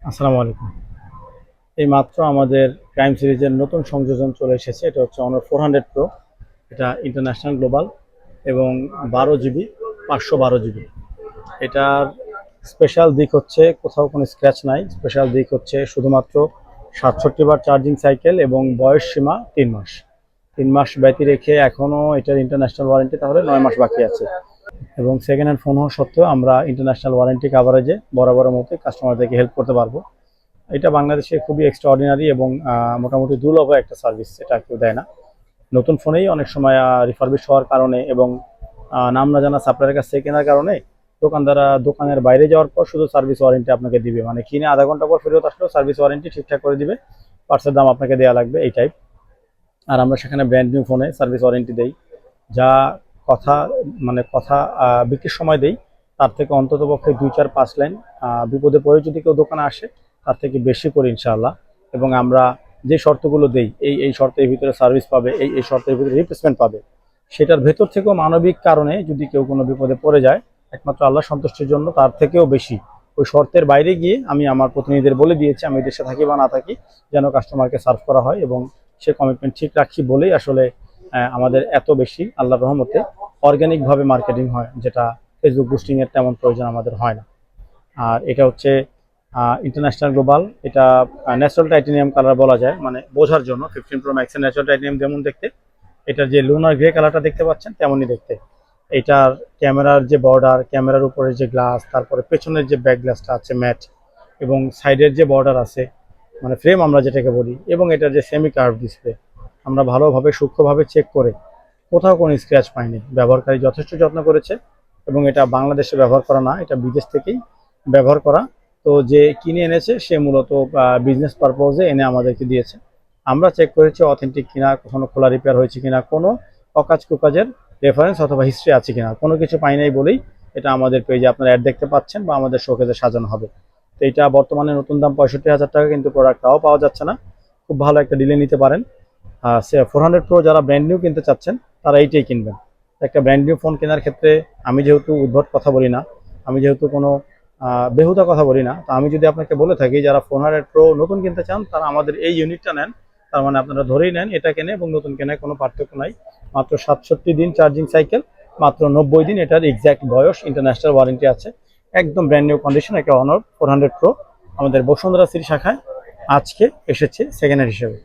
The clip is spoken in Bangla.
আসসালামু আলাইকুম। এই মাত্র আমাদের প্রাইম সিরিজের নতুন সংযোজন চলে এসেছে। এটা হচ্ছে অনার 400 প্রো। এটা ইন্টারন্যাশনাল গ্লোবাল এবং 12 জিবি, 512 জিবি। এটার স্পেশাল দিক হচ্ছে কোথাও কোনো স্ক্র্যাচ নাই। স্পেশাল দিক হচ্ছে শুধুমাত্র 67 বার চার্জিং সাইকেল এবং বয়স সীমা 3 মাস। 3 মাস ব্যতী রেখে এখনও এটার ইন্টারন্যাশনাল ওয়ারেন্টি তাহলে 9 মাস বাকি আছে। এবং সেকেন্ড হ্যান্ড ফোন হওয়া সত্ত্বেও আমরা ইন্টারন্যাশনাল ওয়ারেন্টি কাভারেজে বরাবরের মতোই কাস্টমারদেরকে হেল্প করতে পারবো। এটা বাংলাদেশে খুবই এক্সট্রাঅর্ডিনারি এবং মোটামুটি দুর্লভ একটা সার্ভিস, এটা কেউ দেয় না। নতুন ফোনেই অনেক সময় রিফারবিশ হওয়ার কারণে এবং নাম না জানা সাপ্লায়ারের কাছ থেকে কেনার কারণে দোকানদাররা দোকানের বাইরে যাওয়ার পর শুধু সার্ভিস ওয়ারেন্টি আপনাকে দিবে, মানে কিনে আধা ঘন্টা পর ফেরত আসলেও সার্ভিস ওয়ারেন্টি ঠিকঠাক করে দিবে, পার্টসের দাম আপনাকে দেওয়া লাগবে এই টাইপ। আর আমরা সেখানে ব্র্যান্ড নিউ ফোনে সার্ভিস ওয়ারেন্টি দেই, যা কথা কথা বিক্রির সময় দেই তার থেকে অন্তত পক্ষে 2, 4, 5 লাইন বিপদে পড়ে যদি কেউ দোকানে আসে তার থেকে বেশি করে ইনশাআল্লাহ। এবং আমরা যে শর্তগুলো দেই, এই শর্তের ভিতরে সার্ভিস পাবে, এই শর্তের ভিতরে রিপ্লেসমেন্ট পাবে, সেটার ভেতর থেকেও মানবিক কারণে যদি কেউ কোনো বিপদে পড়ে যায় একমাত্র আল্লাহ সন্তুষ্টির জন্য তার থেকেও বেশি ওই শর্তের বাইরে গিয়ে আমি আমার প্রতিনিধিদের বলে দিয়েছি আমি দেশে থাকি বা না থাকি যেন কাস্টমারকে সার্ভ করা হয়, এবং সে কমিটমেন্ট ঠিক রাখি বলেই আসলে আমাদের এত বেশি আল্লাহর রহমতে অর্গানিকভাবে মার্কেটিং হয়, যেটা ফেসবুক বুস্টিংয়ের তেমন প্রয়োজন আমাদের হয় না। আর এটা হচ্ছে ইন্টারন্যাশনাল গ্লোবাল। এটা ন্যাচারাল টাইটেনিয়াম কালার বলা যায়, মানে বোঝার জন্য 15 প্রো ম্যাক্সের ন্যাচারাল টাইটেনিয়াম যেমন দেখতে, এটার যে লুনার গ্রে কালারটা দেখতে পাচ্ছেন তেমনই দেখতে। এটার ক্যামেরার যে বর্ডার, ক্যামেরার উপরের যে গ্লাস, তারপরে পেছনের যে ব্যাক গ্লাসটা আছে ম্যাট, এবং সাইডের যে বর্ডার আছে মানে ফ্রেম আমরা যেটাকে বলি, এবং এটার যে সেমি কার্ভ ডিসপ্লে, আমরা ভালোভাবে সূক্ষ্মভাবে চেক করে কোথাও কোনো স্ক্র্যাচ পাইনি। ব্যবহারকারী যথেষ্ট যত্ন করেছে এবং এটা বাংলাদেশে ব্যবহার করা না, এটা বিদেশ থেকেই ব্যবহার করা। তো যে কিনে এনেছে সে মূলত বিজনেস পারপোজে এনে আমাদেরকে দিয়েছে। আমরা চেক করেছি অথেন্টিক কিনা, কখনো খোলা রিপেয়ার হয়েছে কিনা, কোনো অকাজ কুকাজের রেফারেন্স অথবা হিস্ট্রি আছে কিনা, কোনো কিছু পাই নাই বলেই এটা আমাদের পেজে আপনারা অ্যাড দেখতে পাচ্ছেন বা আমাদের শোকেজে সাজানো হবে। তো এটা বর্তমানে নতুন দাম 65,000 টাকা, কিন্তু প্রোডাক্টটাও পাওয়া যাচ্ছে না। খুব ভালো একটা ডিলে নিতে পারেন। 400 প্রো যারা ব্র্যান্ড নিউ কিনতে চাচ্ছেন তারা এইটাই কিনবেন। একটা ব্র্যান্ড নিউ ফোন কেনার ক্ষেত্রে আমি যেহেতু উদ্ভট কথা বলি না, আমি যেহেতু কোনো বেহুদা কথা বলি না, তো আমি যদি আপনাকে বলে থাকি যারা 400 প্রো নতুন কিনতে চান তারা আমাদের এই ইউনিটটা নেন, তার মানে আপনারা ধরেই নেন এটা কেনে এবং নতুন কেনে কোনো পার্থক্য নাই। মাত্র 67 দিন চার্জিং সাইকেল, মাত্র 90 দিন এটার এক্স্যাক্ট বয়স, ইন্টারন্যাশনাল ওয়ারেন্টি আছে, একদম ব্র্যান্ড নিউ কন্ডিশন একটা অনার 400 প্রো আমাদের বসুন্ধরা সিটি শাখায় আজকে এসেছে সেকেন্ড হ্যান্ড হিসেবে।